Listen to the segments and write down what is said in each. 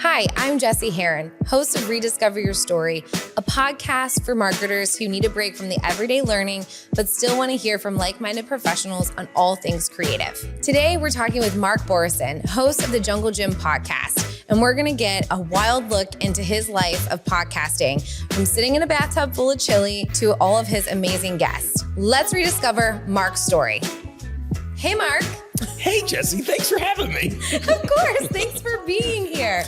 Hi, I'm Jessie Heron, host of Rediscover Your Story, a podcast for marketers who need a break from the everyday learning, but still want to hear from like-minded professionals on all things creative. Today, we're talking with Mark Borison, host of the Jungle Gym podcast, and we're going to get a wild look into his life of podcasting, from sitting in a bathtub full of chili to all of his amazing guests. Let's rediscover Mark's story. Hey, Mark. Hey, Jessie, thanks for having me. Of course, thanks for being here.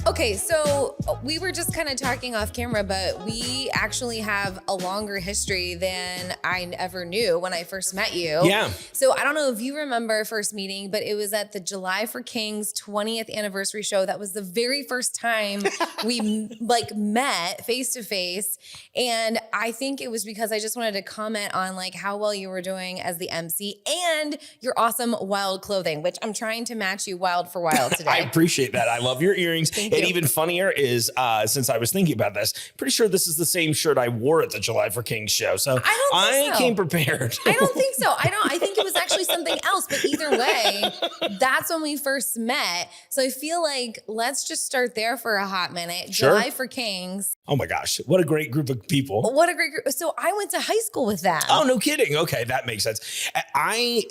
Okay, so we were just kind of talking off camera, but we actually have a longer history than I ever knew when I first met you. Yeah. So I don't know if you remember first meeting, but it was at the July for Kings 20th anniversary show. That was the very first time we met face to face. And I think it was because I just wanted to comment on how well you were doing as the MC and your awesome wild clothing, which I'm trying to match you wild for wild today. I appreciate that. I love your earrings. And even funnier is, since I was thinking about this, pretty sure this is the same shirt I wore at the July for Kings show. So I came prepared. I don't think so. I think it was actually something else. But either way, that's when we first met. So I feel like let's just start there for a hot minute. Sure. July for Kings. Oh my gosh, what a great group of people. What a great group. So I went to high school with them. Oh, no kidding. Okay, that makes sense.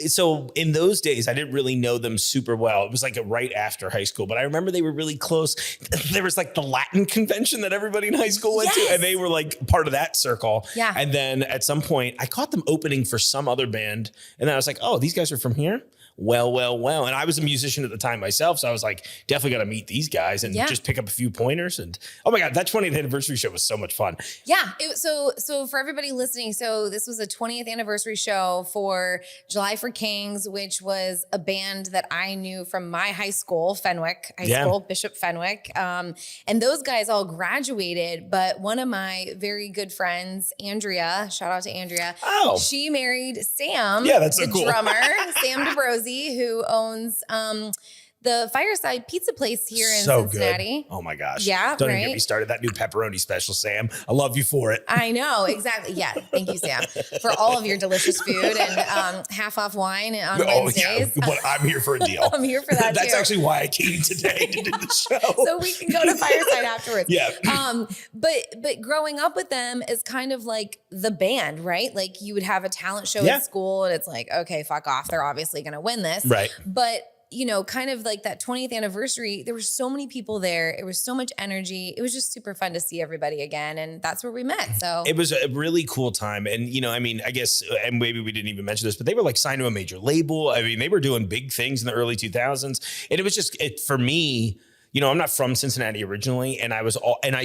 So in those days, I didn't really know them super well. It was right after high school, but I remember they were really close. There was the Latin convention that everybody in high school went to, and they were part of that circle. Yeah. And then at some point I caught them opening for some other band. And then I was like, oh, these guys are from here? Well. And I was a musician at the time myself. So I was definitely got to meet these guys and just pick up a few pointers. And oh my God, that 20th anniversary show was so much fun. Yeah. So for everybody listening, so this was a 20th anniversary show for July for Kings, which was a band that I knew from my high school, Fenwick High School, Bishop Fenwick. And those guys all graduated, but one of my very good friends, Andrea, shout out to Andrea. Oh. She married Sam, that's so the cool. drummer, Sam DeBrose, who owns the Fireside Pizza place here in Cincinnati. Good. Oh my gosh. Yeah, Don't even get me started. That new pepperoni special, Sam. I love you for it. I know, exactly. Yeah, thank you, Sam, for all of your delicious food and half off wine on Wednesdays. Yeah. But I'm here for a deal. I'm here for that That's too. actually why I came today to do the show. So we can go to Fireside afterwards. Yeah. But growing up with them is kind of like the band, right? You would have a talent show at school and it's okay, fuck off. They're obviously going to win this. Right. But kind of that 20th anniversary, there were so many people there. It was so much energy. It was just super fun to see everybody again. And that's where we met. So it was a really cool time. And, I guess, and maybe we didn't even mention this, but they were signed to a major label. They were doing big things in the early 2000s. And it was just, for me, I'm not from Cincinnati originally, and I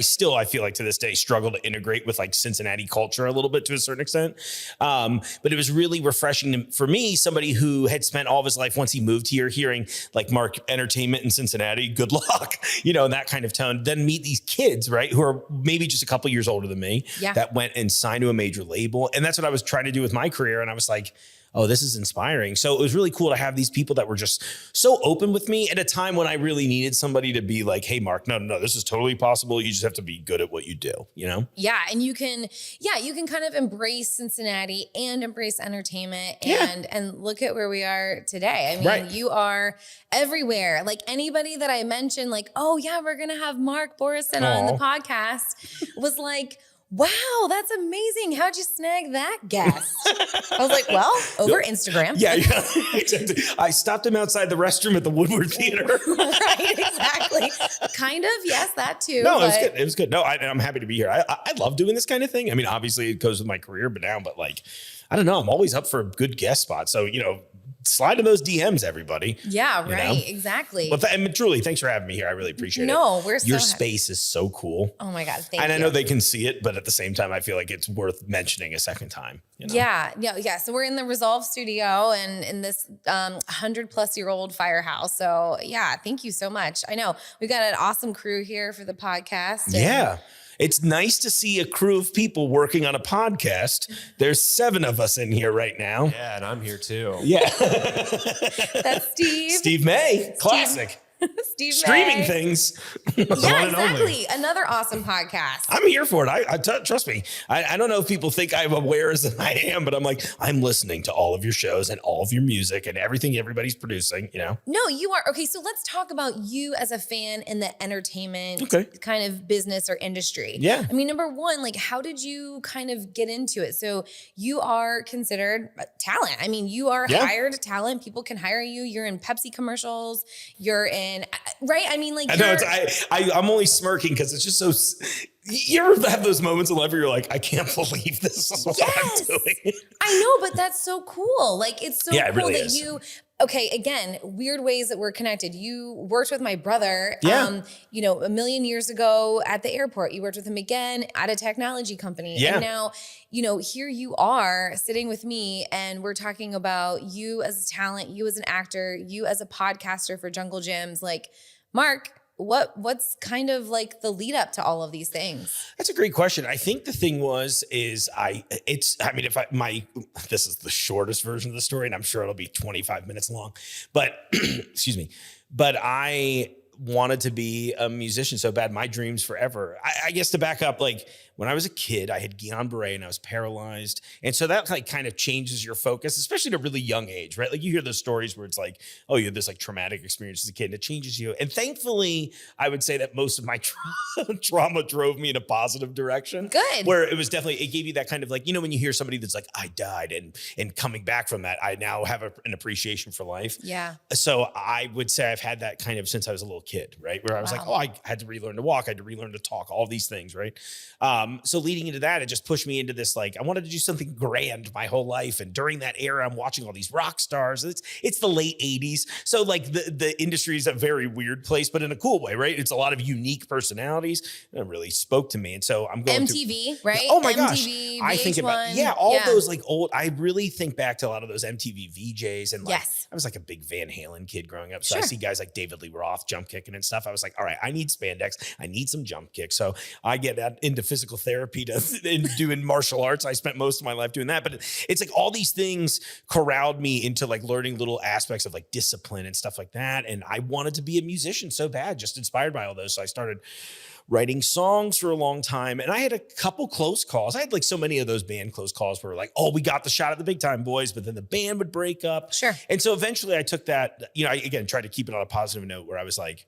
feel to this day struggle to integrate with Cincinnati culture a little bit to a certain extent. But it was really refreshing for me, somebody who had spent all of his life once he moved here, hearing Mark Entertainment in Cincinnati, good luck, and that kind of tone. Then meet these kids, right, who are maybe just a couple years older than me, that went and signed to a major label. And that's what I was trying to do with my career. And I was like, oh, this is inspiring. So it was really cool to have these people that were just so open with me at a time when I really needed somebody to be hey, Mark, no, this is totally possible. You just have to be good at what you do, Yeah. And you can kind of embrace Cincinnati and embrace entertainment and look at where we are today. I mean, you are everywhere. Anybody that I mentioned, oh yeah, we're going to have Mark Borison on the podcast was wow, that's amazing. How'd you snag that guest? I was well, over Instagram. Yeah, exactly. I stopped him outside the restroom at the Woodward Theater. Right, exactly. Kind of, yes, that too. No, it was good. No, I'm happy to be here. I love doing this kind of thing. Obviously it goes with my career, but I don't know. I'm always up for a good guest spot. So, slide in those DMs, everybody. Yeah, right. Exactly. Well, and truly, thanks for having me here. I really appreciate it. No, we're so Your space is so cool. Oh my God, thank you. And I know they can see it, but at the same time, I feel it's worth mentioning a second time. Yeah. So we're in the Resolve studio and in this 100-plus-year-old firehouse. So yeah, thank you so much. I know we've got an awesome crew here for the podcast. Yeah. It's nice to see a crew of people working on a podcast. There's 7 of us in here right now. Yeah, and I'm here too. Yeah. That's Steve. Steve May. Classic. Steve Streaming May. things. Yeah, exactly. Another awesome podcast. I'm here for it. Trust me. I don't know if people think I'm aware as I am, but I'm like, I'm listening to all of your shows and all of your music and everything everybody's producing, you know? No, you are. Okay, so let's talk about you as a fan in the entertainment kind of business or industry. Yeah. I mean, number one, like, how did you kind of get into it? So you are considered talent. I mean, you are hired talent. People can hire you. You're in Pepsi commercials. You're in, right? I mean, like, I know I'm only smirking because it's just so. You ever have those moments in life where you're like, I can't believe this is what I'm doing? I know, but that's so cool. Like, it's so cool it really that is. okay, again, weird ways that we're connected. You worked with my brother, you know, a million years ago at the airport. You worked with him again at a technology company. Yeah. And now, you know, here you are sitting with me and we're talking about you as a talent, you as an actor, you as a podcaster for Jungle Gyms. Like, Mark, what's kind of like the lead up to all of these things? That's a great question. I think the thing this is the shortest version of the story, and I'm sure it'll be 25 minutes long, but excuse me, but I wanted to be a musician so bad. My dreams forever. I guess to back up, like when I was a kid, I had Guillain-Barré and I was paralyzed. And so that like kind of changes your focus, especially at a really young age, right? Like you hear those stories where it's like, oh, you had this like traumatic experience as a kid and it changes you. And thankfully, I would say that most of my trauma drove me in a positive direction. Good. Where it was definitely, it gave you that kind of like, you know, when you hear somebody that's like, I died and coming back from that, I now have an appreciation for life. Yeah. So I would say I've had that kind of since I was a little kid, right? Where I was like, oh, I had to relearn to walk. I had to relearn to talk, all these things, right? So leading into that, it just pushed me into this, like, I wanted to do something grand my whole life. And during that era, I'm watching all these rock stars. It's the late 80s. So like the industry is a very weird place, but in a cool way, right? It's a lot of unique personalities that really spoke to me. And so I'm going MTV, right? Oh my MTV, gosh. VH1, I think about, all those like old, I really think back to a lot of those MTV VJs. And like, I was like a big Van Halen kid growing up. So I see guys like David Lee Roth jump kicking and stuff. I was like, all right, I need spandex. I need some jump kicks. So I get into physical therapy and doing martial arts. I spent most of my life doing that. But it's like all these things corralled me into like learning little aspects of like discipline and stuff like that. And I wanted to be a musician so bad, just inspired by all those. So I started writing songs for a long time. And I had a couple close calls. I had like so many of those band close calls where we're like, oh, we got the shot at the big time, boys. But then the band would break up. Sure. And so eventually I took that, you know, I again tried to keep it on a positive note where I was like,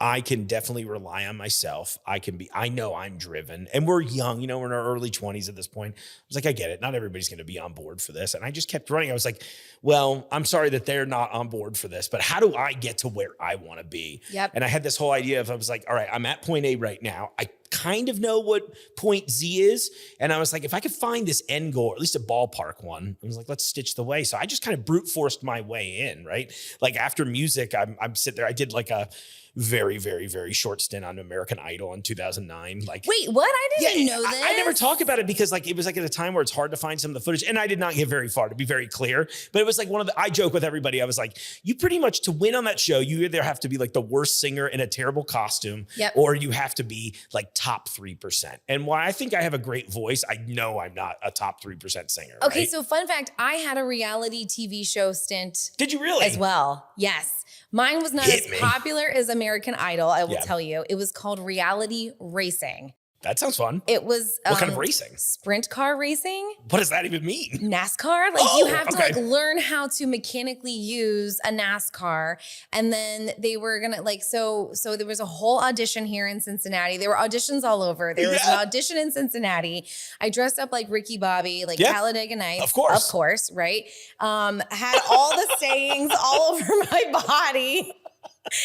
I can definitely rely on myself. I know I'm driven, and we're young, you know, we're in our early 20s at this point. I was like, I get it. Not everybody's going to be on board for this. And I just kept running. I was like, well, I'm sorry that they're not on board for this, but how do I get to where I want to be? Yep. And I had this whole idea of, I was like, all right, I'm at point A right now. I kind of know what point Z is. And I was like, if I could find this end goal, or at least a ballpark one, I was like, let's stitch the way. So I just kind of brute forced my way in, right? Like after music, I'm sitting there. I did like a very, very, very short stint on American Idol in 2009. Like, wait, what? I didn't know this. I never talk about it because like it was like at a time where it's hard to find some of the footage, and I did not get very far, to be very clear. But it was like I joke with everybody. I was like, you pretty much, to win on that show, you either have to be like the worst singer in a terrible costume, or you have to be like top 3%. And while I think I have a great voice, I know I'm not a top 3% singer. Okay, right? so fun fact, I had a reality TV show stint. Did you really? As well, yes. Mine was not as popular as American Idol, I will tell you. It was called reality racing. That sounds fun. It was what kind of racing? Sprint car racing. What does that even mean? NASCAR. Like you have to like learn how to mechanically use a NASCAR. And then they were gonna like so there was a whole audition here in Cincinnati. There were auditions all over. There was an audition in Cincinnati. I dressed up like Ricky Bobby, like Talladega Nights. Of course, right? Had all the sayings all over my body.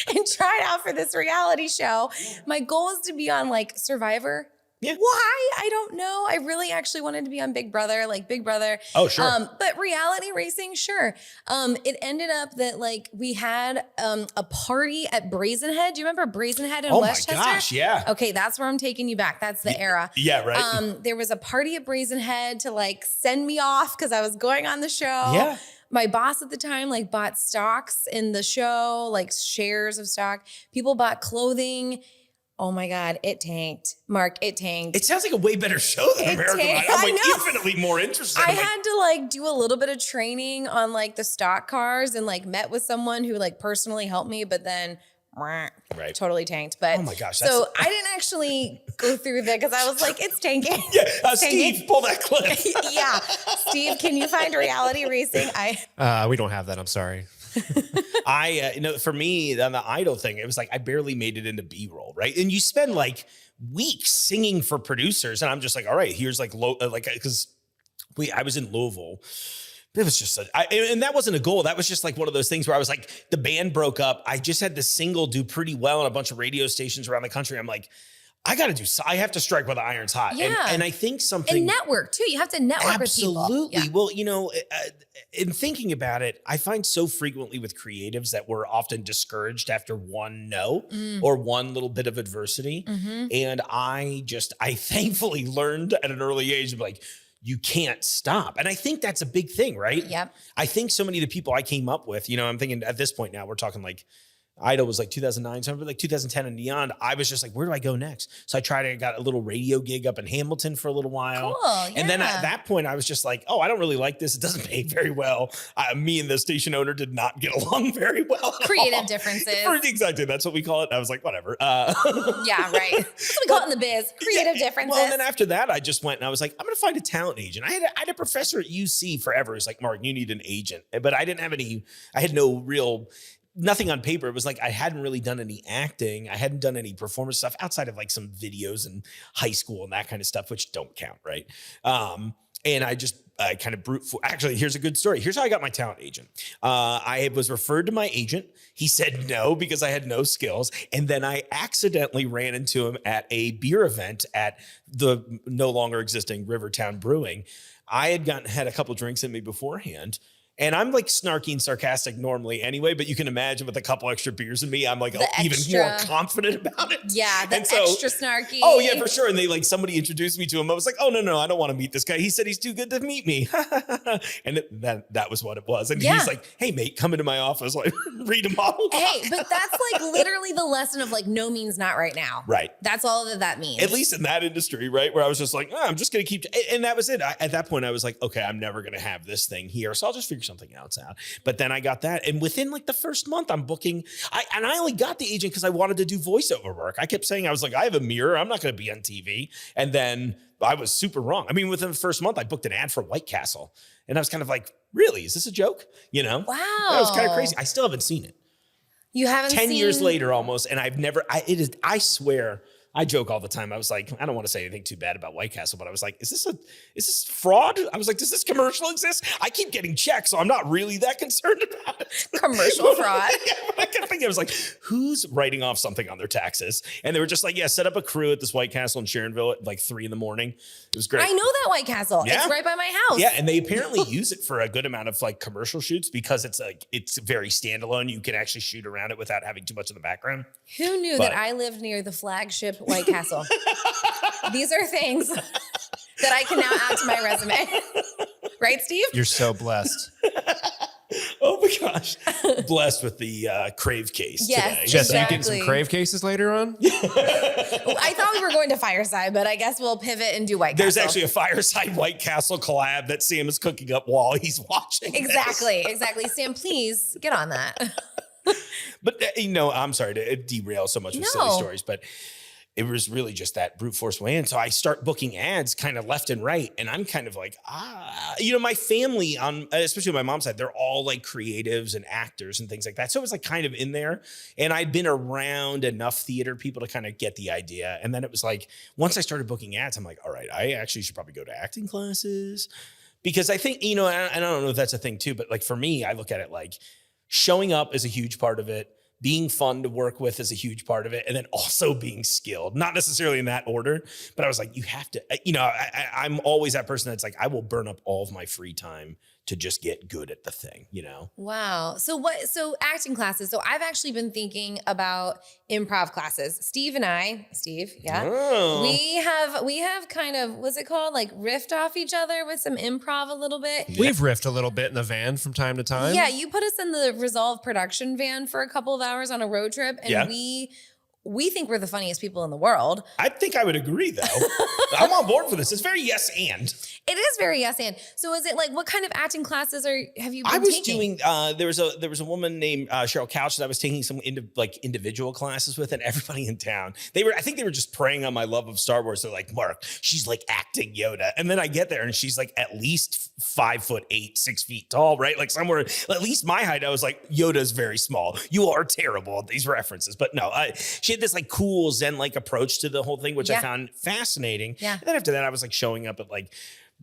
And tried out for this reality show. My goal was to be on like Survivor. Yeah. Why? I don't know. I really actually wanted to be on Big Brother, like Big Brother. Oh, sure. But reality racing, sure. It ended up that like we had a party at Brazen Head. Do you remember Brazen Head in Westchester? Oh my gosh, yeah. Okay, that's where I'm taking you back. That's the era. Yeah, right. There was a party at Brazen Head to like send me off because I was going on the show. Yeah. My boss at the time like bought stocks in the show, like shares of stock. People bought clothing. Oh my God, it tanked. Mark, it tanked. It sounds like a way better show than American Idol. I'm like infinitely more interested. I had to like do a little bit of training on like the stock cars and like met with someone who like personally helped me, but then totally tanked. But oh my gosh. So I didn't actually go through that because I was like, it's tanking. Yeah, Steve, pull that clip. Yeah. Steve, can you find reality racing? We don't have that. I'm sorry. For me on the Idol thing, it was like I barely made it into B-roll, right? And you spend like weeks singing for producers, and I'm just like, all right, here's like because I was in Louisville. It was just and that wasn't a goal. That was just like one of those things where I was like, the band broke up. I just had the single do pretty well on a bunch of radio stations around the country. I'm like, I have to strike while the iron's hot. Yeah. And I think something. And network too. You have to network with people. Absolutely. Yeah. Well, in thinking about it, I find so frequently with creatives that we're often discouraged after one no or one little bit of adversity. Mm-hmm. And I thankfully learned at an early age of like, you can't stop. And I think that's a big thing, right? Yep. I think so many of the people I came up with, I'm thinking at this point now, we're talking like Idol was like 2009, so I remember like 2010 and beyond. I was just like, where do I go next? So I got a little radio gig up in Hamilton for a little while. Cool, yeah. And then at that point, I was just like, oh, I don't really like this. It doesn't pay very well. Me and the station owner did not get along very well. Creative differences. Exactly. That's what we call it. I was like, whatever. Yeah, right. That's what we call it in the biz. Creative differences. Well, and then after that, I just went and I was like, I'm going to find a talent agent. I had a professor at UC forever. He's like, Mark, you need an agent. But I didn't have I had nothing on paper. It was like I hadn't really done any acting. I hadn't done any performance stuff outside of like some videos in high school and that kind of stuff, which don't count, right? And I kind of actually, here's a good story. Here's how I got my talent agent. I was referred to my agent. He said no because I had no skills. And then I accidentally ran into him at a beer event at the no longer existing Rivertown Brewing. I had a couple drinks in me beforehand. And I'm like snarky and sarcastic normally anyway, but you can imagine with a couple extra beers in me, I'm like even more confident about it. Yeah, the extra snarky. Oh yeah, for sure. And somebody introduced me to him. I was like, oh no, I don't want to meet this guy. He said he's too good to meet me. And that was what it was. And he's like, hey mate, come into my office, like read a monologue. Hey, but that's like literally the lesson of like no means not right now. Right. That's all that means. At least in that industry, right? Where I was just like, I'm just going to keep, and that was it. At that point I was like, okay, I'm never going to have this thing here. So I'll just figure something else out. But then I got that. And within like the first month I'm booking, I only got the agent because I wanted to do voiceover work. I kept saying, I was like, I have a mirror. I'm not going to be on TV. And then I was super wrong. I mean, within the first month I booked an ad for White Castle. And I was kind of like, really? Is this a joke? Wow. That was kind of crazy. I still haven't seen it. You haven't 10 years later almost. And I swear, I joke all the time. I was like, I don't want to say anything too bad about White Castle, but I was like, is this fraud? I was like, does this commercial exist? I keep getting checks, so I'm not really that concerned about it. Commercial fraud. Yeah, but I kept thinking, I was like, who's writing off something on their taxes? And they were just like, yeah, set up a crew at this White Castle in Sharonville at like 3 a.m. It was great. I know that White Castle. Yeah. It's right by my house. Yeah, and they apparently use it for a good amount of like commercial shoots because it's very standalone. You can actually shoot around it without having too much in the background. Who knew that I lived near the flagship White Castle? These are things that I can now add to my resume. Right, Steve? You're so blessed. Oh my gosh. Blessed with the Crave case today. Jess, are you getting some Crave cases later on? I thought we were going to Fireside, but I guess we'll pivot and do White Castle. There's actually a Fireside White Castle collab that Sam is cooking up while he's watching. Exactly. Sam, please get on that. But, I'm sorry to derail so much with silly stories, but it was really just that brute force way in. So I start booking ads kind of left and right. And I'm kind of like, my family especially on my mom's side, they're all like creatives and actors and things like that. So it was like kind of in there. And I'd been around enough theater people to kind of get the idea. And then it was like, once I started booking ads, I'm like, all right, I actually should probably go to acting classes. Because I think, and I don't know if that's a thing too, but like for me, I look at it like showing up is a huge part of it. Being fun to work with is a huge part of it. And then also being skilled, not necessarily in that order, but I was like, you have to, I'm always that person that's like, I will burn up all of my free time to just get good at the thing, Wow. So acting classes. So I've actually been thinking about improv classes. Steve, yeah. Oh. We have kind of, what's it called? Like riffed off each other with some improv a little bit. We've riffed a little bit in the van from time to time. Yeah. You put us in the Resolve production van for a couple of hours on a road trip and we think we're the funniest people in the world. I think I would agree, though. I'm on board for this. It's very yes and. It is very yes and. So is it like, what kind of acting classes have you been I was taking? doing, there was a woman named Cheryl Couch that I was taking some individual classes with, and everybody in town, I think they were just preying on my love of Star Wars. They're like, Mark, she's like acting Yoda. And then I get there and she's like at least 5'8", 6 feet tall, right? Like somewhere, at least my height, I was like, Yoda's very small. You are terrible at these references. But no, she had this like cool Zen-like approach to the whole thing, which I found fascinating. Yeah. And then after that, I was like showing up at like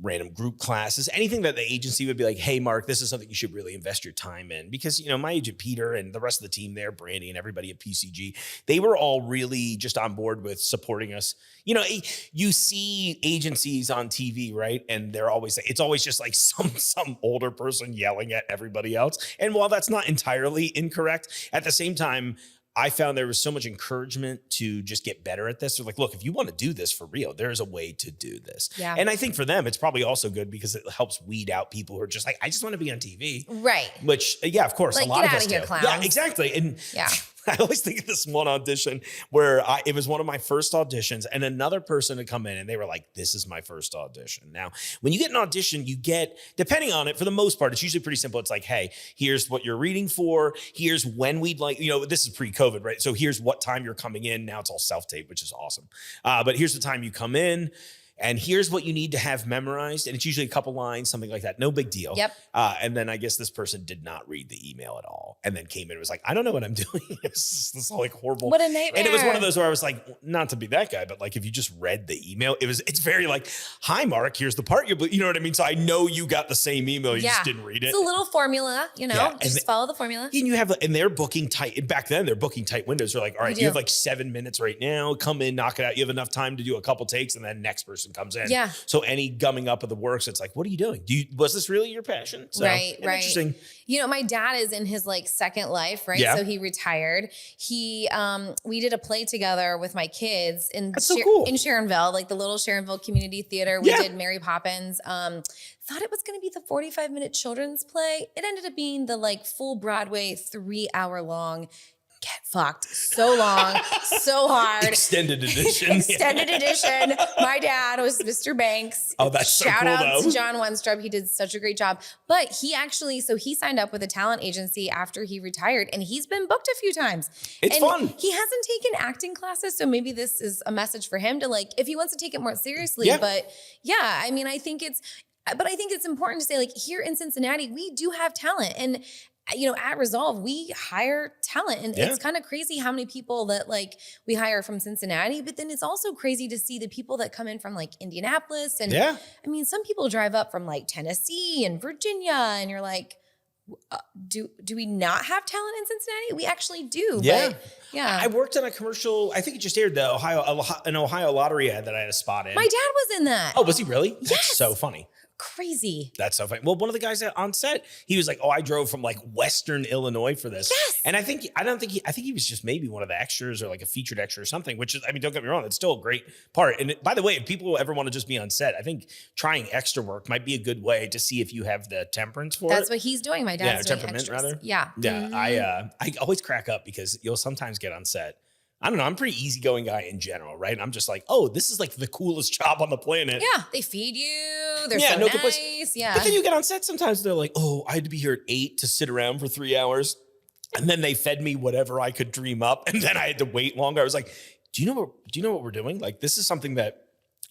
random group classes, anything that the agency would be like, hey, Mark, this is something you should really invest your time in. Because, you know, my agent Peter and the rest of the team there, Brandy and everybody at PCG, they were all really just on board with supporting us. You know, you see agencies on TV, right? And they're always like, it's always just like some older person yelling at everybody else. And while that's not entirely incorrect, at the same time, I found there was so much encouragement to just get better at this. They're like, look, if you want to do this for real, there's a way to do this. Yeah. And I think for them, it's probably also good because it helps weed out people who are just like, I just want to be on TV. Right. Which, yeah, of course, like, a lot get of out us of here, do. clowns. Yeah, exactly. And yeah. I always think of this one audition where it was one of my first auditions, and another person had come in and they were like, this is my first audition. Now, when you get an audition, you get, depending on it, for the most part, it's usually pretty simple. It's like, hey, here's what you're reading for. Here's when we'd like, you know, this is pre-COVID, right? So here's what time you're coming in. Now it's all self-tape, which is awesome. But here's the time you come in. And here's what you need to have memorized. And it's usually a couple lines, something like that. No big deal. Yep. And then I guess this person did not read the email at all. And then came in and was like, I don't know what I'm doing. It's this like horrible. What a nightmare. And it was one of those where I was like, not to be that guy, but like if you just read the email, it's very like, hi, Mark, here's the part you know what I mean? So I know you got the same email. You just didn't read it. It's a little formula, you know, Yeah. just follow the formula. And they're booking tight. Back then, they're booking tight windows. They're like, all right, you have like 7 minutes right now. Come in, knock it out. You have enough time to do a couple takes, and then next person comes in. Yeah. So any gumming up of the works, it's like, what are you doing? Was this really your passion? So, Right. Interesting. You know, my dad is in his like second life, right? Yeah. So he retired. We did a play together with my kids in That's so cool. in Sharonville, like the little Sharonville Community Theater. We did Mary Poppins. Thought it was going to be the 45-minute children's play. It ended up being the like full Broadway 3-hour long. Get fucked. So long, so hard. Extended edition. Extended edition. My dad was Mr. Banks. Oh, that's so Shout cool, out though. to John Wenstrup. He did such a great job. But he signed up with a talent agency after he retired, and he's been booked a few times. It's and fun. He hasn't taken acting classes, so maybe this is a message for him to like, if he wants to take it more seriously. Yeah. But yeah, I mean, I think it's important to say, like, here in Cincinnati, we do have talent. And you know, at Resolve, we hire talent, and it's kind of crazy how many people that like we hire from Cincinnati, but then it's also crazy to see the people that come in from like Indianapolis. And I mean, some people drive up from like Tennessee and Virginia, and you're like, do we not have talent in Cincinnati? We actually do. Yeah. But yeah. I worked on a commercial. I think it just aired an Ohio lottery ad that I had a spot in. My dad was in that. Oh, was he really? Yes. That's so funny. Crazy. That's so funny. Well, one of the guys on set, he was like, "Oh, I drove from like Western Illinois for this." Yes. And I think he was just maybe one of the extras or like a featured extra or something. Which is, I mean, don't get me wrong, it's still a great part. And by the way, if people ever want to just be on set, I think trying extra work might be a good way to see if you have the temperance for it. That's what he's doing. My dad's doing temperament extras. rather. Yeah. Yeah. Mhm. I always crack up because you'll sometimes get on set. I don't know. I'm a pretty easygoing guy in general, right? I'm just like, oh, this is like the coolest job on the planet. Yeah, they feed you. They're so nice. Yeah. But then you get on set sometimes, they're like, oh, I had to be here at 8 to sit around for 3 hours. And then they fed me whatever I could dream up. And then I had to wait longer. I was like, do you know what we're doing? Like, this is something that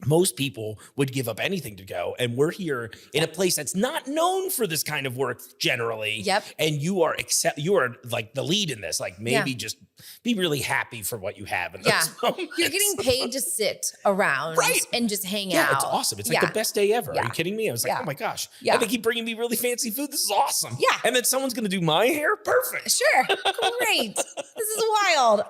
most people would give up anything to go. And we're here in a place that's not known for this kind of work generally. Yep. And you are like the lead in this. Like, maybe just be really happy for what you have in those moments. You're getting paid to sit around and just hang out. Yeah, it's awesome. It's like the best day ever. Are you kidding me? I was like, oh my gosh. Yeah. And they keep bringing me really fancy food. This is awesome. Yeah. And then someone's going to do my hair. Perfect. Sure. Great. This is wild.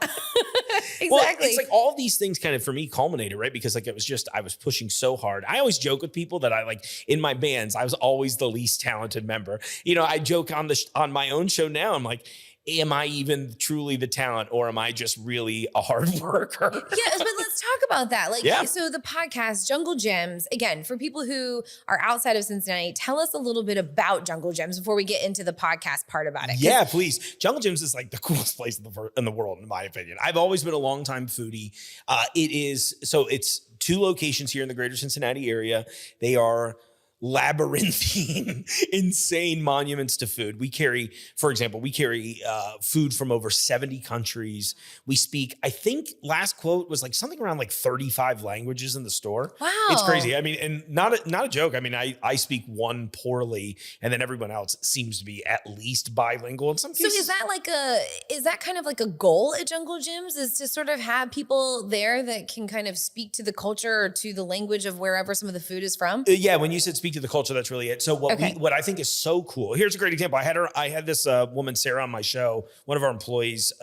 Exactly. Well, it's like all these things kind of for me culminated, right? Because like I was pushing so hard. I always joke with people that I like in my bands, I was always the least talented member. You know, I joke on my own show now. I'm like, am I even truly the talent, or am I just really a hard worker? Yeah, but let's talk about that. Like, Yeah. so the podcast, Jungle Gyms, again, for people who are outside of Cincinnati, tell us a little bit about Jungle Gyms before we get into the podcast part about it. Yeah, please. Jungle Gyms is like the coolest place in the world, in my opinion. I've always been a longtime foodie. It's 2 locations here in the greater Cincinnati area. They are labyrinthine, insane monuments to food. We carry, for example, food from over 70 countries. We speak, I think last quote was like something around like 35 languages in the store. Wow. It's crazy. I mean, and not a joke. I mean, I speak one poorly, and then everyone else seems to be at least bilingual in some cases. So is that kind of like a goal at Jungle Gyms, is to sort of have people there that can kind of speak to the culture or to the language of wherever some of the food is from? Yeah, when you said speak to the culture, that's really it. So what I think is so cool. Here's a great example. I had this woman, Sarah, on my show, one of our employees,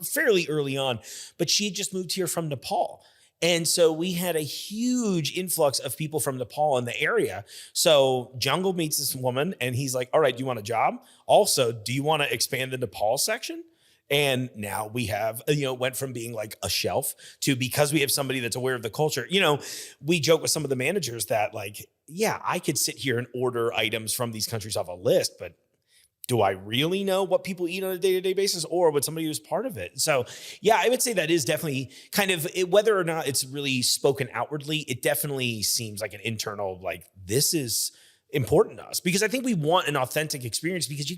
fairly early on, but she had just moved here from Nepal. And so we had a huge influx of people from Nepal in the area. So Jungle meets this woman and he's like, all right, do you want a job? Also, do you want to expand the Nepal section? And now we have, went from being like a shelf to, because we have somebody that's aware of the culture. We joke with some of the managers that like, yeah, I could sit here and order items from these countries off a list, but do I really know what people eat on a day-to-day basis, or would somebody who's part of it? So yeah, I would say that is definitely kind of whether or not it's really spoken outwardly, it definitely seems like an internal, like, this is important to us, because I think we want an authentic experience, because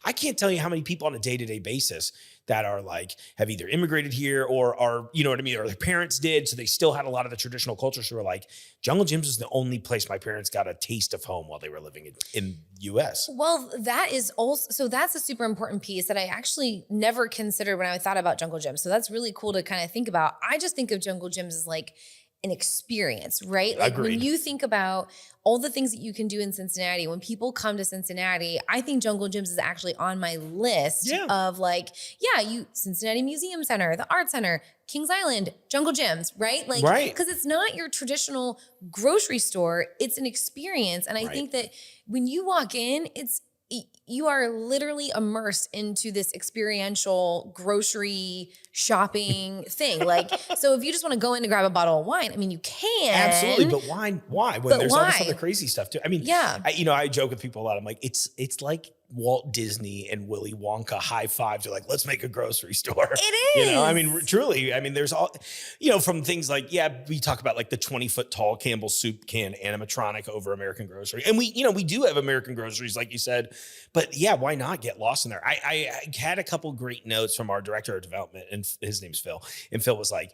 I can't tell you how many people on a day-to-day basis that are like, have either immigrated here or are, you know what I mean? Or their parents did. So they still had a lot of the traditional culture. So we're like, Jungle Gyms is the only place my parents got a taste of home while they were living in US. Well, that is also, so that's a super important piece that I actually never considered when I thought about Jungle Gyms. So that's really cool to kind of think about. I just think of Jungle Gyms as like an experience, right? Like Agreed. When you think about all the things that you can do in Cincinnati, when people come to Cincinnati, I think Jungle Gyms is actually on my list of like, Cincinnati Museum Center, the Art Center, Kings Island, Jungle Gyms, right? Like, because it's not your traditional grocery store, it's an experience. And I think that when you walk in, you are literally immersed into this experiential grocery shopping thing. Like, so if you just want to go in to grab a bottle of wine, I mean, you can. Absolutely. But why? When there's all this other crazy stuff too. I mean, I joke with people a lot. I'm like, it's like Walt Disney and Willy Wonka high fives. They're like, let's make a grocery store. It is. I mean, truly, I mean, there's all, from things like, we talk about like the 20-foot tall Campbell's soup can animatronic over American Grocery. And we do have American Groceries, like you said, but yeah, why not get lost in there? I had a couple great notes from our director of development, and his name's Phil. And Phil was like,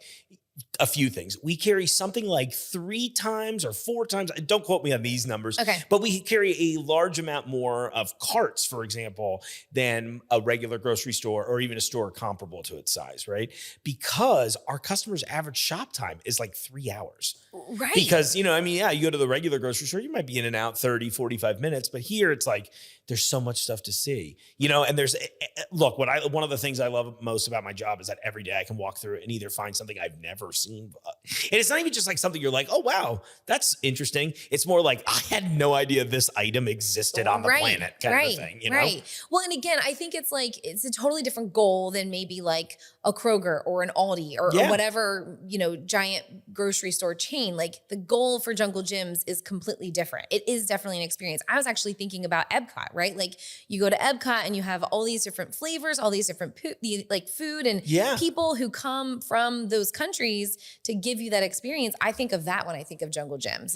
a few things. We carry something like 3 times or 4 times. Don't quote me on these numbers. Okay. But we carry a large amount more of carts, for example, than a regular grocery store or even a store comparable to its size, right? Because our customers' average shop time is like 3 hours. Right. Because, you go to the regular grocery store, you might be in and out 30, 45 minutes. But here it's like, there's so much stuff to see, and there's, look, one of the things I love most about my job is that every day I can walk through it and either find something I've never seen. And it's not even just like something you're like, oh, wow, that's interesting. It's more like, I had no idea this item existed on the planet kind of thing, Right. Well, and again, I think it's like, it's a totally different goal than maybe like a Kroger or an Aldi or whatever, giant grocery store chain. Like the goal for Jungle Gyms is completely different. It is definitely an experience. I was actually thinking about Epcot, right? Like you go to Epcot and you have all these different flavors, all these different food and people who come from those countries to give you that experience. I think of that when I think of Jungle Gyms.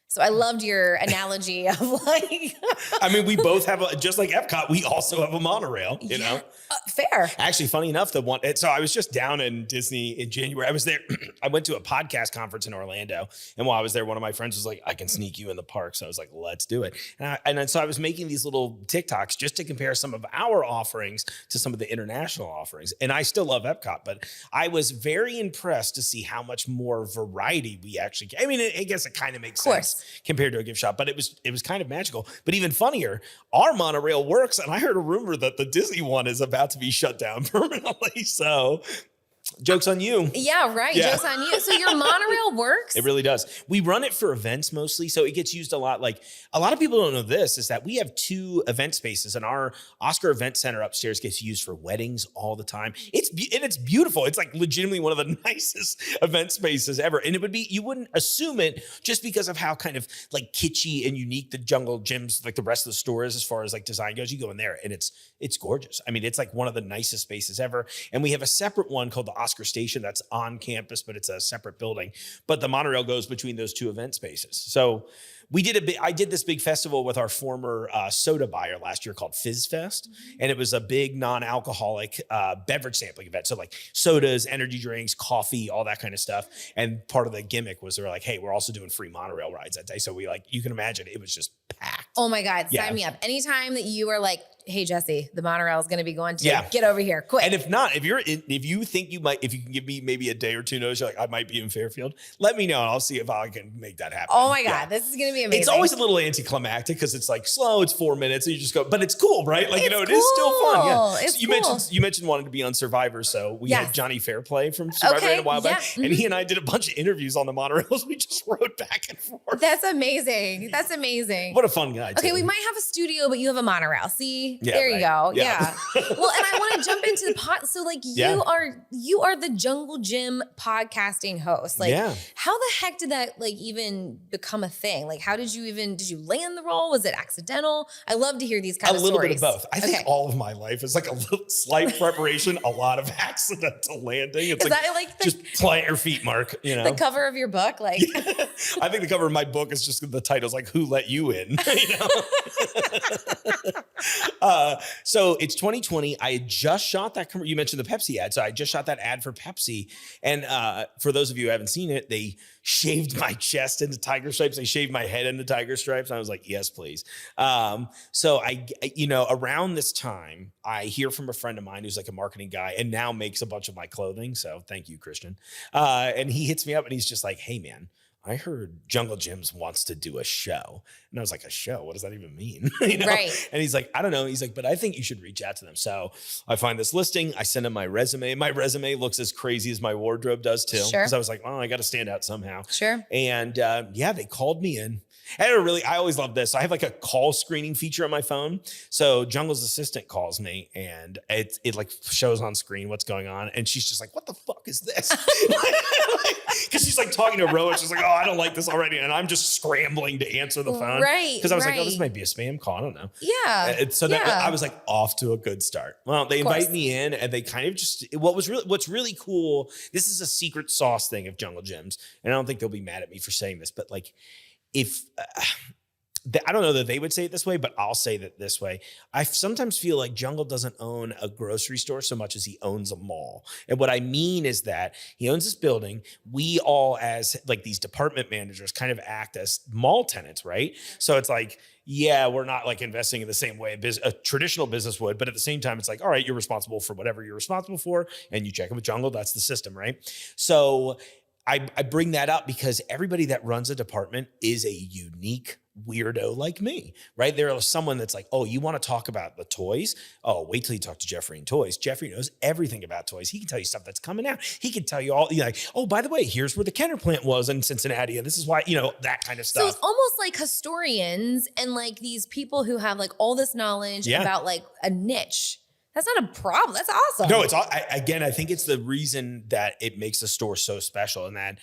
So I loved your analogy of like. I mean, we both have just like Epcot, we also have a monorail, Fair. Actually, funny enough, so I was just down in Disney in January. I was there. I went to a podcast conference in Orlando. And while I was there, one of my friends was like, I can sneak you in the park. So I was like, let's do it. And so I was making these little TikToks just to compare some of our offerings to some of the international offerings. And I still love Epcot, but I was very impressed to see how much more variety we actually get. I mean, I guess it kind of makes sense compared to a gift shop, but it was kind of magical. But even funnier, our monorail works. And I heard a rumor that the Disney one is about to be shut down permanently. So Joke's on you. Yeah, right. Yeah. Joke's on you. So your monorail works? It really does. We run it for events mostly, so it gets used a lot. Like a lot of people don't know this, is that we have 2 event spaces, and our Oscar Event Center upstairs gets used for weddings all the time. It's beautiful. It's like legitimately one of the nicest event spaces ever. And it would be, you wouldn't assume it just because of how kind of like kitschy and unique the Jungle Gyms, like the rest of the store is as far as like design goes. You go in there and it's gorgeous. I mean, it's like one of the nicest spaces ever. And we have a separate one called the Oscar Station that's on campus, but it's a separate building. But the monorail goes between those 2 event spaces. So I did this big festival with our former soda buyer last year called Fizz Fest. And it was a big non-alcoholic beverage sampling event. So like sodas, energy drinks, coffee, all that kind of stuff. And part of the gimmick was they were like, hey, we're also doing free monorail rides that day. So you can imagine it was just packed. Oh my God, sign me up. Anytime that you are like, hey, Jesse, the monorail is going to be going to get over here quick. And if not, if you think you might, if you can give me maybe a day or 2 notice, you're like, I might be in Fairfield, let me know and I'll see if I can make that happen. Oh my God, this is going to be amazing. It's always a little anticlimactic because it's like slow, it's 4 minutes and you just go, but it's cool, right? Like, it's it is still fun. Yeah. It's So you mentioned wanting to be on Survivor. So we had Johnny Fairplay from Survivor a while back. And he and I did a bunch of interviews on the monorails. We just rode back and forth. That's amazing. That's amazing. What a fun guy. Okay, we might have a studio, but you have a monorail. See, Yeah, there you go. Yeah. Well, and I want to jump into the pot. So like you are the Jungle Gym podcasting host. Like how the heck did that like even become a thing? Like how did you land the role? Was it accidental? I love to hear these kind of stories. A little bit of both. I think all of my life is like a little slight preparation, a lot of accidental landing. It's just plant your feet, Mark. You know, the cover of your book, like I think the cover of my book is just the title's like "Who Let You In?" You know. So it's 2020. I had just shot that. You mentioned the Pepsi ad, so I just shot that ad for Pepsi. And for those of you who haven't seen it, they shaved my chest into tiger stripes. They shaved my head into tiger stripes. I was like, yes, please. So around this time, I hear from a friend of mine who's like a marketing guy and now makes a bunch of my clothing. So thank you, Christian. And he hits me up and he's just like, hey man, I heard Jungle Gyms wants to do a show. And I was like, a show? What does that even mean? You know? Right. And he's like, I don't know. He's like, but I think you should reach out to them. So I find this listing. I send him my resume. My resume looks as crazy as my wardrobe does too. Sure. Because I was like, oh, I got to stand out somehow. Sure. And they called me in. And I always love this. I have like a call screening feature on my phone. So Jungle's assistant calls me and it like shows on screen what's going on. And she's just like, what the fuck is this? Because she's like talking to Rowan. She's like, oh, I don't like this already. And I'm just scrambling to answer the phone. Right. Because I was like, oh, this might be a spam call. I don't know. Yeah. I was like off to a good start. Well, they invite me in and they kind of just, what's really cool. This is a secret sauce thing of Jungle Gyms. And I don't think they'll be mad at me for saying this, but like, I don't know that they would say it this way, but I'll say that this way. I sometimes feel like Jungle doesn't own a grocery store so much as he owns a mall. And what I mean is that he owns this building. We all, as like these department managers, kind of act as mall tenants, right? So it's like, yeah, we're not like investing in the same way a traditional business would, but at the same time, it's like, all right, you're responsible for whatever you're responsible for, and you check it with Jungle. That's the system, right? So I bring that up because everybody that runs a department is a unique weirdo like me, right? There is someone that's like, oh, you want to talk about the toys? Oh, wait till you talk to Jeffrey in toys. Jeffrey knows everything about toys. He can tell you stuff that's coming out. He can tell you all, like, oh, by the way, here's where the Kenner plant was in Cincinnati. And this is why, that kind of stuff. So it's almost like historians and like these people who have like all this knowledge about like a niche. That's not a problem. That's awesome. No, I think it's the reason that it makes the store so special, and that,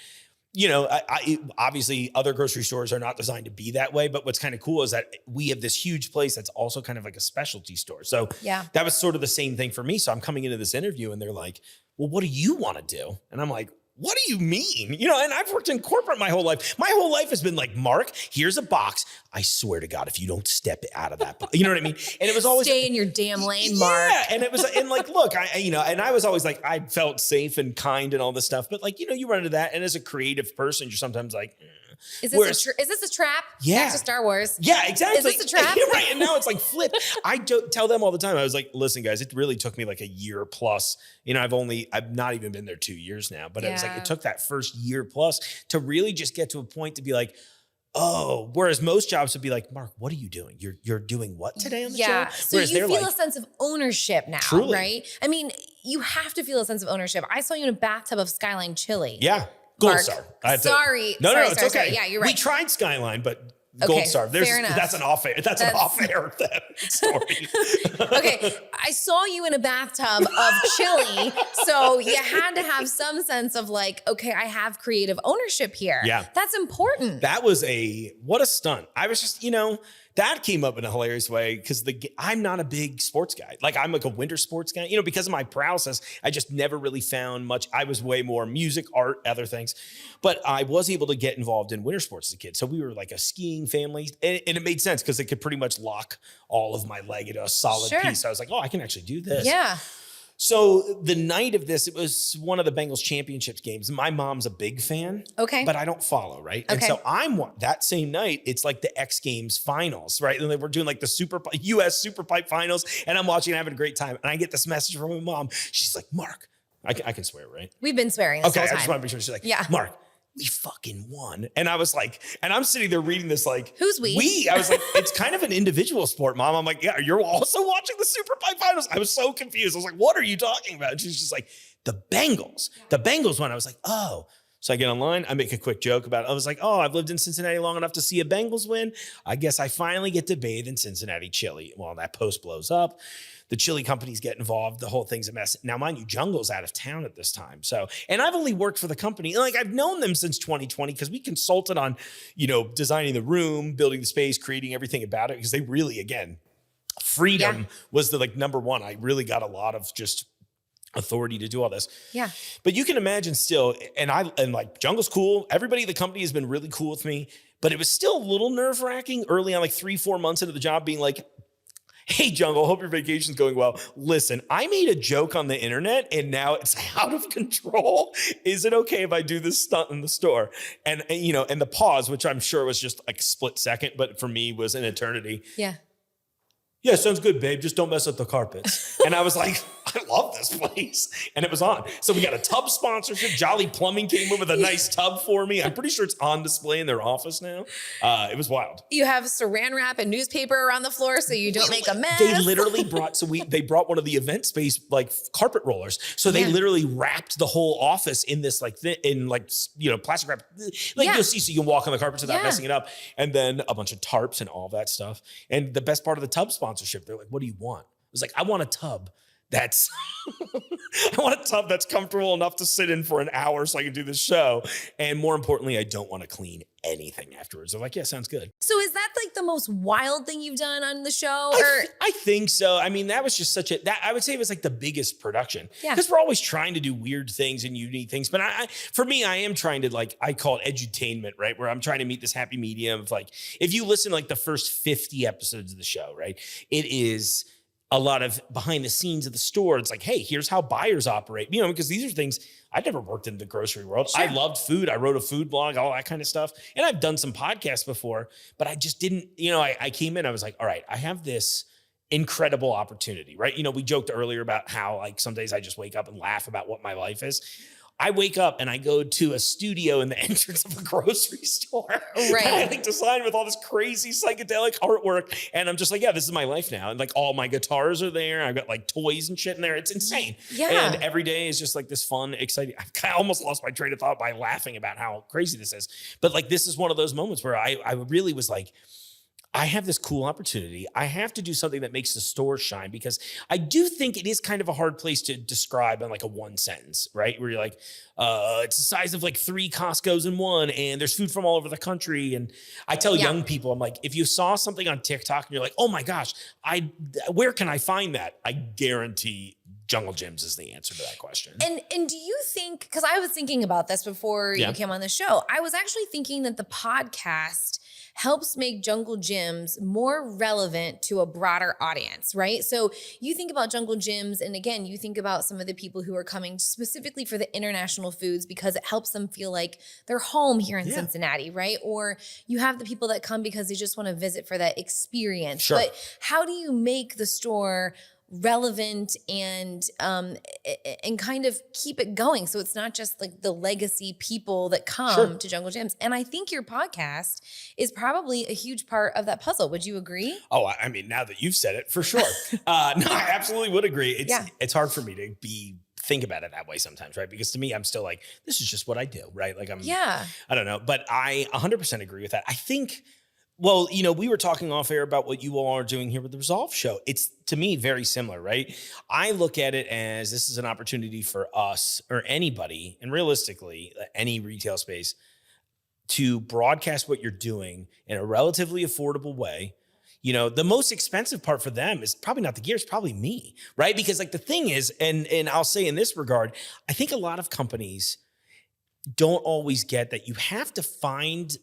obviously other grocery stores are not designed to be that way. But what's kind of cool is that we have this huge place that's also kind of like a specialty store. So that was sort of the same thing for me. So I'm coming into this interview and they're like, well, what do you want to do? And I'm like, what do you mean? And I've worked in corporate my whole life. My whole life has been like, Mark, here's a box. I swear to God, if you don't step out of that box, you know what I mean? And it was always stay in your damn lane, Mark. Yeah, and it was, and like, look, and I was always like, I felt safe and kind and all this stuff. But like, you run into that, and as a creative person, you're sometimes like, is this a trap? Yeah. Back to Star Wars. Yeah, exactly. Is this a trap? You're right. And now it's like flipped. I tell them all the time. I was like, listen, guys, it really took me like a year plus. I've not even been there 2 years now, but it was like, it took that first year plus to really just get to a point to be like, oh, whereas most jobs would be like, Mark, what are you doing? You're doing what today on the show? So you feel a sense of ownership now, truly. Right? I mean, you have to feel a sense of ownership. I saw you in a bathtub of Skyline chili. Yeah. Gold Mark, Star. Sorry. No, sorry, it's okay. Yeah, you're right. We tried Skyline, but Okay, Gold Star. fair enough. That's an off-air story. Okay, I saw you in a bathtub of chili, so you had to have some sense of like, okay, I have creative ownership here. Yeah. That's important. That was what a stunt. I was just, that came up in a hilarious way because I'm not a big sports guy. Like I'm like a winter sports guy, because of my paralysis, I just never really found much. I was way more music, art, other things, but I was able to get involved in winter sports as a kid. So we were like a skiing family and it made sense because it could pretty much lock all of my leg into a solid piece. So I was like, oh, I can actually do this. Yeah. So the night of this, it was one of the Bengals championships games. My mom's a big fan. Okay. But I don't follow, right? Okay. And so that same night, it's like the X Games finals, right? And they were doing like the US Super Pipe finals. And I'm watching and having a great time. And I get this message from my mom. She's like, Mark, I can swear, right? We've been swearing this whole time. I just want to be sure. She's like, yeah. Mark, we fucking won. And I was like, and I'm sitting there reading this like, who's we? We. I was like, it's kind of an individual sport, Mom. I'm like, yeah, you're also watching the Super Pipe finals. I was so confused. I was like, what are you talking about? And she's just like, the Bengals won. I was like, oh. So I get online, I make a quick joke about it. I was like, oh, I've lived in Cincinnati long enough to see a Bengals win. I guess I finally get to bathe in Cincinnati chili. Well, that post blows up. The chili companies get involved. The whole thing's a mess. Now, mind you, Jungle's out of town at this time. So, and I've only worked for the company. Like I've known them since 2020 because we consulted on, designing the room, building the space, creating everything about it. Because they really, again, freedom was the number one. I really got a lot of just authority to do all this. Yeah. But you can imagine still, and Jungle's cool. Everybody at the company has been really cool with me, but it was still a little nerve wracking early on, like 3-4 months into the job being like, hey, Jungle, hope your vacation's going well. Listen, I made a joke on the internet and now it's out of control. Is it okay if I do this stunt in the store? And the pause, which I'm sure was just like a split second, but for me was an eternity. Yeah. Yeah, sounds good, babe. Just don't mess up the carpets. And I was like, I love this place. And it was on. So we got a tub sponsorship. Jolly Plumbing came in with a nice tub for me. I'm pretty sure it's on display in their office now. It was wild. You have saran wrap and newspaper around the floor so you don't make a mess. They literally brought, they brought one of the event space carpet rollers. So they literally wrapped the whole office in this plastic wrap. You'll see so you can walk on the carpets without messing it up. And then a bunch of tarps and all that stuff. And the best part of the tub sponsorship, they're like, what do you want? I was like, I want a tub that's comfortable enough to sit in for an hour so I can do this show. And more importantly, I don't want to clean anything afterwards. They're like, yeah, sounds good. So is that like the most wild thing you've done on the show? I think so. I mean, that was just I would say it was like the biggest production. Yeah. Because we're always trying to do weird things and unique things. But for me, I am trying to I call it edutainment, right? Where I'm trying to meet this happy medium of if you listen to the first 50 episodes of the show, right? It is a lot of behind the scenes of the store. It's like, hey, here's how buyers operate, because these are things I'd never worked in the grocery world. Sure. I loved food. I wrote a food blog, all that kind of stuff. And I've done some podcasts before, but I just didn't, I came in, I was like, all right, I have this incredible opportunity, right? We joked earlier about how some days I just wake up and laugh about what my life is. I wake up and I go to a studio in the entrance of a grocery store. Right. And I design with all this crazy psychedelic artwork. And I'm just like, yeah, this is my life now. And all my guitars are there. I've got toys and shit in there. It's insane. Yeah. And every day is just this fun, exciting. I almost lost my train of thought by laughing about how crazy this is. But this is one of those moments where I really was like, I have this cool opportunity. I have to do something that makes the store shine because I do think it is kind of a hard place to describe in a one sentence, right? Where you're like, it's the size of 3 Costco's in one and there's food from all over the country. And I tell young people, I'm like, if you saw something on TikTok and you're like, oh my gosh, where can I find that? I guarantee Jungle Gyms is the answer to that question. And do you think, because I was thinking about this before you came on the show, I was actually thinking that the podcast helps make Jungle Gyms more relevant to a broader audience, right? So you think about Jungle Gyms, and again, you think about some of the people who are coming specifically for the international foods because it helps them feel like they're home here in Cincinnati, right? Or you have the people that come because they just want to visit for that experience. Sure. But how do you make the store relevant and kind of keep it going. So it's not just like the legacy people that come to Jungle Gyms. And I think your podcast is probably a huge part of that puzzle. Would you agree? Oh, I mean, now that you've said it, for sure. No, I absolutely would agree. It's hard for me to think about it that way sometimes, right? Because to me, I'm still like, this is just what I do, right? Like I don't know, but I 100% agree with that. I think, well, you know, we were talking off air about what you all are doing here with the Resolve show. It's, to me, very similar, right? I look at it as this is an opportunity for us or anybody, and realistically, any retail space, to broadcast what you're doing in a relatively affordable way. You know, the most expensive part for them is probably not the gear, it's probably me, right? Because like the thing is, and I'll say in this regard, I think a lot of companies don't always get that you have to find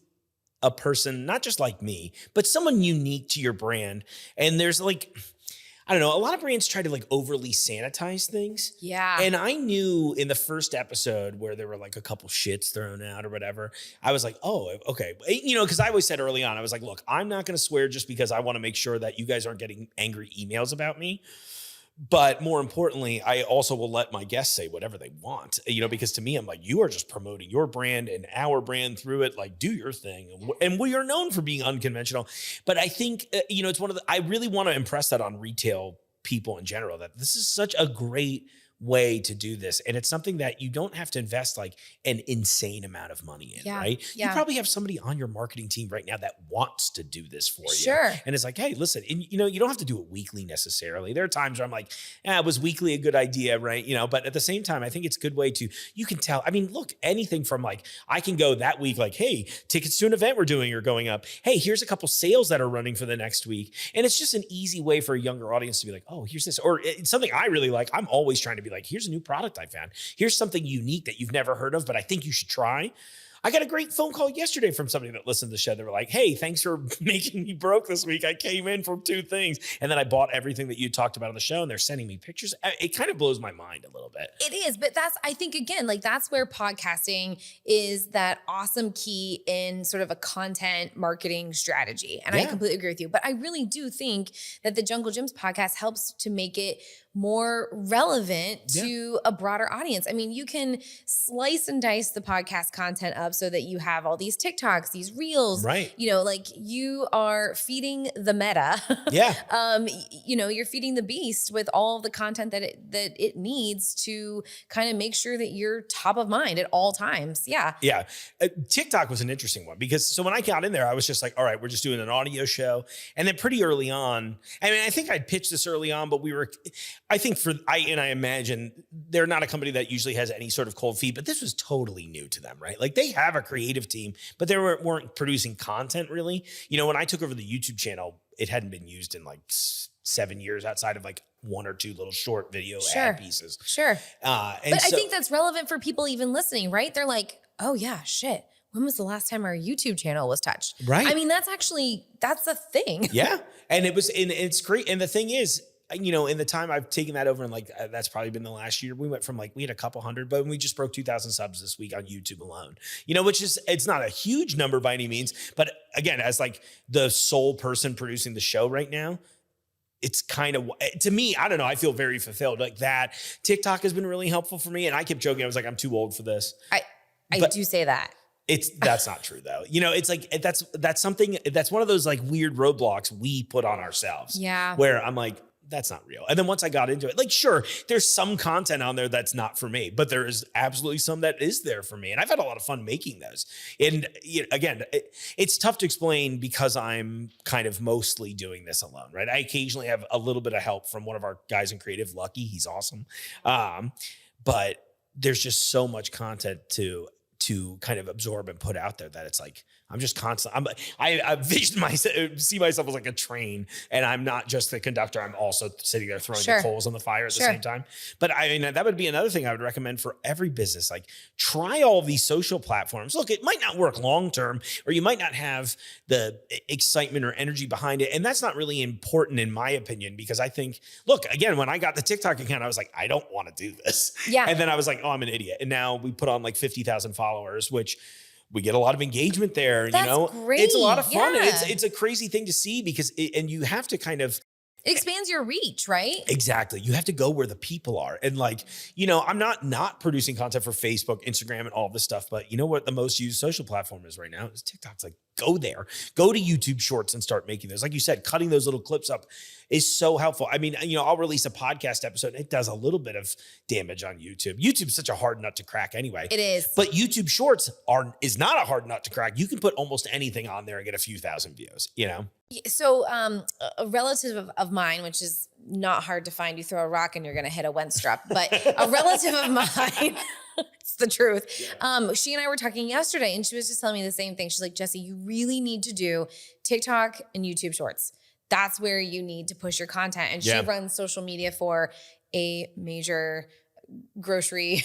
a person, not just like me, but someone unique to your brand. And there's like, I don't know, a lot of brands try to like overly sanitize things. Yeah. And I knew in the first episode where there were like a couple shits thrown out or whatever, I was like, oh, okay. You know, because I always said early on, I was like, look, I'm not going to swear just because I want to make sure that you guys aren't getting angry emails about me. But more importantly, I also will let my guests say whatever they want, you know, because to me, I'm like, you are just promoting your brand and our brand through it. Like, do your thing. And we are known for being unconventional. But I think, you know, it's one of the, I really want to impress that on retail people in general, that this is such a great way to do this. And it's something that you don't have to invest like an insane amount of money in, right? You probably have somebody on your marketing team right now that wants to do this for you. And it's like, hey, listen, and you know, you don't have to do it weekly necessarily. There are times where I'm like, was weekly a good idea, right? You know, but at the same time, I think it's a good way to, you can tell, I mean, look, anything from like, I can go that week, like, hey, tickets to an event we're doing are going up. Hey, here's a couple sales that are running for the next week. And it's just an easy way for a younger audience to be like, oh, here's this. Or it's something I really like. I'm always trying to be like, here's a new product I found. Here's something unique that you've never heard of, but I think you should try. I got a great phone call yesterday from somebody that listened to the show. They were like, hey, thanks for making me broke this week. I came in for 2 things. And then I bought everything that you talked about on the show, and they're sending me pictures. It kind of blows my mind a little bit. It is, but that's, I think, again, like that's where podcasting is that awesome key in sort of a content marketing strategy. And I completely agree with you. But I really do think that the Jungle Gyms podcast helps to make it more relevant to a broader audience. I mean, you can slice and dice the podcast content up so that you have all these TikToks, these reels, you know, like you are feeding the meta. You know, you're feeding the beast with all the content that it needs to kind of make sure that you're top of mind at all times. TikTok was an interesting one because so when I got in there, I was just like, all right, we're just doing an audio show. And then pretty early on, I mean, I think I'd pitched this early on, but I imagine they're not a company that usually has any sort of cold feet, but this was totally new to them, right? Like they have a creative team, but they weren't producing content really. You know, when I took over the YouTube channel, it hadn't been used in like 7 years outside of like 1 or 2 little short video ad pieces. But I think that's relevant for people even listening, right? They're like, oh yeah, shit. When was the last time our YouTube channel was touched? Right. I mean, that's a thing. And it's great. And the thing is, you know, in the time I've taken that over and like, that's probably been the last year. We went from like, we had a couple hundred, but we just broke 2,000 subs this week on YouTube alone, you know, which is, it's not a huge number by any means, but again, as like the sole person producing the show right now, it's kind of, to me, I don't know, I feel very fulfilled like that. TikTok has been really helpful for me. And I kept joking. I was like, I'm too old for this. I do say that. That's not true though. You know, it's like, that's something, that's one of those like weird roadblocks we put on ourselves. Where I'm like, that's not real. And then once I got into it, like, sure, there's some content on there that's not for me, but there is absolutely some that is there for me. And I've had a lot of fun making those. And you know, again, it's tough to explain because I'm kind of mostly doing this alone, right? I occasionally have a little bit of help from one of our guys in creative, Lucky. He's awesome. But there's just so much content to kind of absorb and put out there that it's like, I'm just constant. I vision myself, see myself as like a train, and I'm not just the conductor. I'm also sitting there throwing the coals on the fire at the same time. But I mean, that would be another thing I would recommend for every business. Like, try all these social platforms. Look, it might not work long term, or you might not have the excitement or energy behind it, and that's not really important in my opinion. Because I think, look, again, when I got the TikTok account, I was like, I don't want to do this. And then I was like, oh, I'm an idiot. And now we put on like 50,000 followers, which we get a lot of engagement there. That's you know, great. It's a lot of fun. And it's a crazy thing to see because, and you have to kind of, It expands your reach, right? Exactly. You have to go where the people are. And like, I'm not producing content for Facebook, Instagram, and all this stuff. But you know what the most used social platform is right now? Is TikTok. It's like, go there. Go to YouTube Shorts and start making those. Like you said, cutting those little clips up is so helpful. I mean, I'll release a podcast episode. It does a little bit of damage on YouTube. YouTube's such a hard nut to crack anyway. It is. But YouTube Shorts is not a hard nut to crack. You can put almost anything on there and get a few thousand views, So a relative of mine, which is not hard to find, you throw a rock and you're going to hit a Wenstrup, but a relative of mine, it's the truth. She and I were talking yesterday and she was just telling me the same thing. She's like, Jesse, you really need to do TikTok and YouTube Shorts. That's where you need to push your content. And she runs social media for a major grocery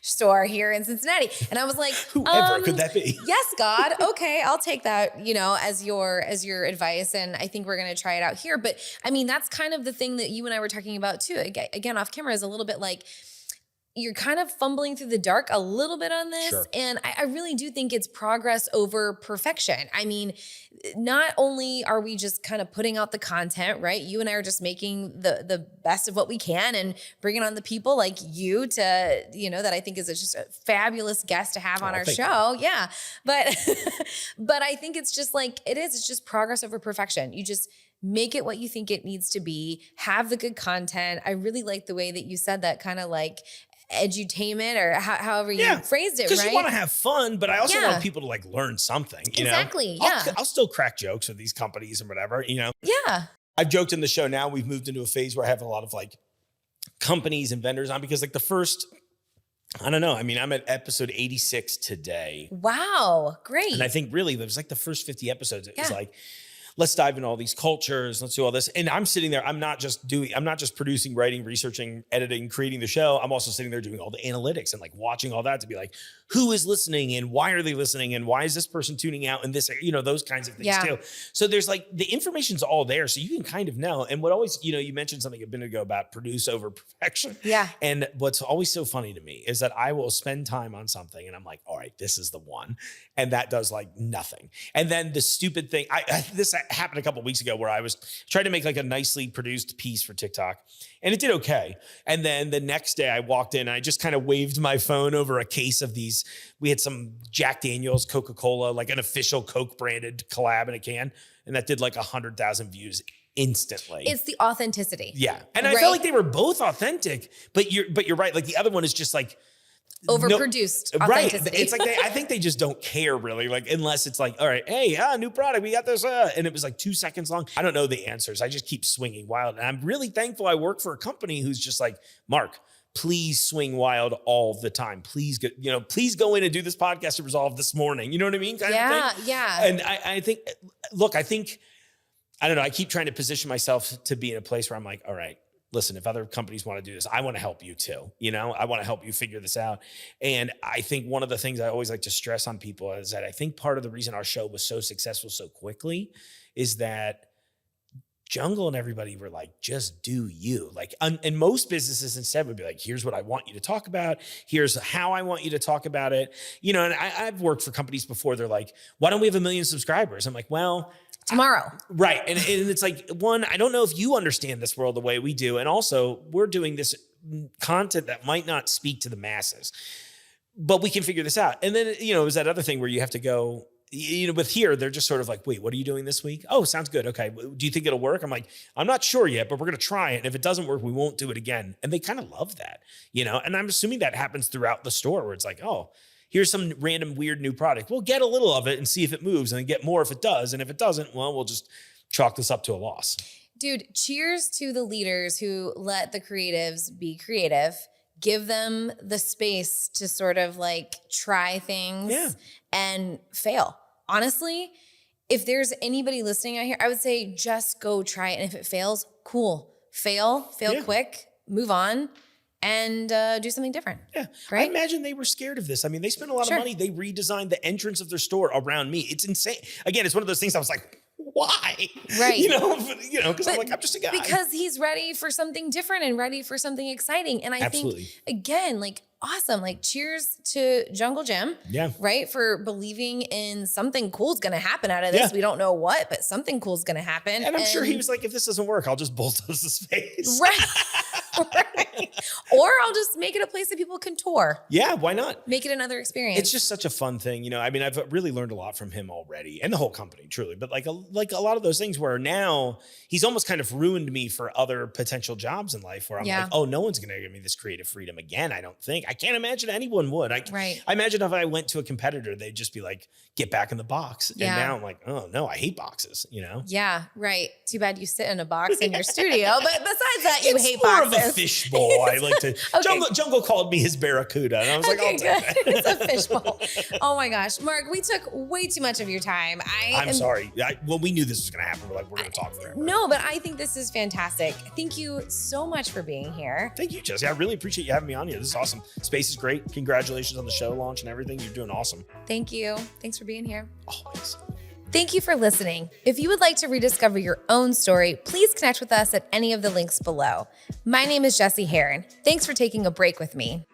store here in Cincinnati. And I was like, whoever could that be? Yes, God. Okay. I'll take that, as your advice. And I think we're going to try it out here. But I mean, that's kind of the thing that you and I were talking about too. Again, off camera is a little bit like, you're kind of fumbling through the dark a little bit on this. Sure. And I really do think it's progress over perfection. I mean, not only are we just kind of putting out the content, right? You and I are just making the best of what we can and bringing on the people like you to, that I think is just a fabulous guest to have on our show. You. Yeah. But, but I think it's just like, it's just progress over perfection. You just make it what you think it needs to be, have the good content. I really like the way that you said that, kind of like edutainment or however you phrased it, right? Because you want to have fun, but I also want people to like learn something, Exactly, I'll still crack jokes with these companies and whatever, Yeah. I've joked in the show now, we've moved into a phase where I have a lot of like companies and vendors on because like the first, I don't know. I mean, I'm at episode 86 today. Wow, great. And I think really it was like the first 50 episodes. It was like, let's dive into all these cultures. Let's do all this. And I'm sitting there. I'm not just producing, writing, researching, editing, creating the show. I'm also sitting there doing all the analytics and like watching all that to be like, who is listening and why are they listening? And why is this person tuning out? And this, those kinds of things too. So there's like, the information's all there. So you can kind of know. And what always, you mentioned something a minute ago about produce over perfection. Yeah. And what's always so funny to me is that I will spend time on something and I'm like, all right, this is the one. And that does like nothing. And then the stupid thing, this happened a couple of weeks ago where I was trying to make like a nicely produced piece for TikTok and it did okay. And then the next day I walked in and I just kind of waved my phone over a case of these. We had some Jack Daniels, Coca-Cola, like an official Coke branded collab in a can. And that did like 100,000 views instantly. It's the authenticity. Yeah. And I felt like they were both authentic, but you're right. Like the other one is just like, overproduced authenticity. Right. It's like I think they just don't care really, like unless it's like, all right, hey, new product, we got this, and it was like 2 seconds long. I don't know the answers. I just keep swinging wild, and I'm really thankful I work for a company who's just like, Mark, please swing wild all the time. Please please go in and do this podcast to resolve this morning. You know what I mean? Kind of thing. Yeah. And I think, look, I don't know. I keep trying to position myself to be in a place where I'm like, all right, listen, if other companies want to do this, I want to help you too. I want to help you figure this out. And I think one of the things I always like to stress on people is that I think part of the reason our show was so successful so quickly is that Jungle and everybody were like, just do you. Like, and most businesses instead would be like, here's what I want you to talk about. Here's how I want you to talk about it. And I've worked for companies before. They're like, why don't we have 1 million subscribers? I'm like, well, tomorrow. Right. And it's like, one, I don't know if you understand this world the way we do. And also we're doing this content that might not speak to the masses, but we can figure this out. And then, it was that other thing where you have to go, with here, they're just sort of like, wait, what are you doing this week? Oh, sounds good. Okay. Do you think it'll work? I'm like, I'm not sure yet, but we're going to try it. And if it doesn't work, we won't do it again. And they kind of love that, and I'm assuming that happens throughout the store where it's like, oh, here's some random weird new product. We'll get a little of it and see if it moves and then get more if it does. And if it doesn't, well, we'll just chalk this up to a loss. Dude, cheers to the leaders who let the creatives be creative, give them the space to sort of like try things and fail. Honestly, if there's anybody listening out here, I would say just go try it. And if it fails, cool. Fail quick, move on. And do something different. Yeah. Right? I imagine they were scared of this. I mean, they spent a lot of money. They redesigned the entrance of their store around me. It's insane. Again, it's one of those things I was like, why? Right. Because I'm like, I'm just a guy. Because he's ready for something different and ready for something exciting. And I Absolutely. think, again, like, awesome. Like, cheers to Jungle Jim. Yeah. Right. For believing in something cool is going to happen out of this. Yeah. We don't know what, but something cool is going to happen. And I'm sure he was like, if this doesn't work, I'll just bulldoze the space. Right. Right. Or I'll just make it a place that people can tour. Yeah, why not? Make it another experience. It's just such a fun thing. I mean, I've really learned a lot from him already and the whole company, truly. But like a lot of those things where now he's almost kind of ruined me for other potential jobs in life where I'm like, oh, no one's going to give me this creative freedom again. I don't think. I can't imagine anyone would. I imagine if I went to a competitor, they'd just be like, get back in the box. And now I'm like, oh, no, I hate boxes, Yeah, right. Too bad you sit in a box in your studio. But besides that, you hate more boxes. of a fishbowl. I like to. Jungle called me his barracuda, and I was like, I'll take that. It's a fishbowl. Oh my gosh, Mark, we took way too much of your time. I'm sorry. Well, we knew this was going to happen. We're like, we're going to talk forever. No, but I think this is fantastic. Thank you so much for being here. Thank you, Jesse. I really appreciate you having me on here. This is awesome. Space is great. Congratulations on the show launch and everything. You're doing awesome. Thank you. Thanks for being here. Always. Thank you for listening. If you would like to rediscover your own story, please connect with us at any of the links below. My name is Jessie Heron. Thanks for taking a break with me.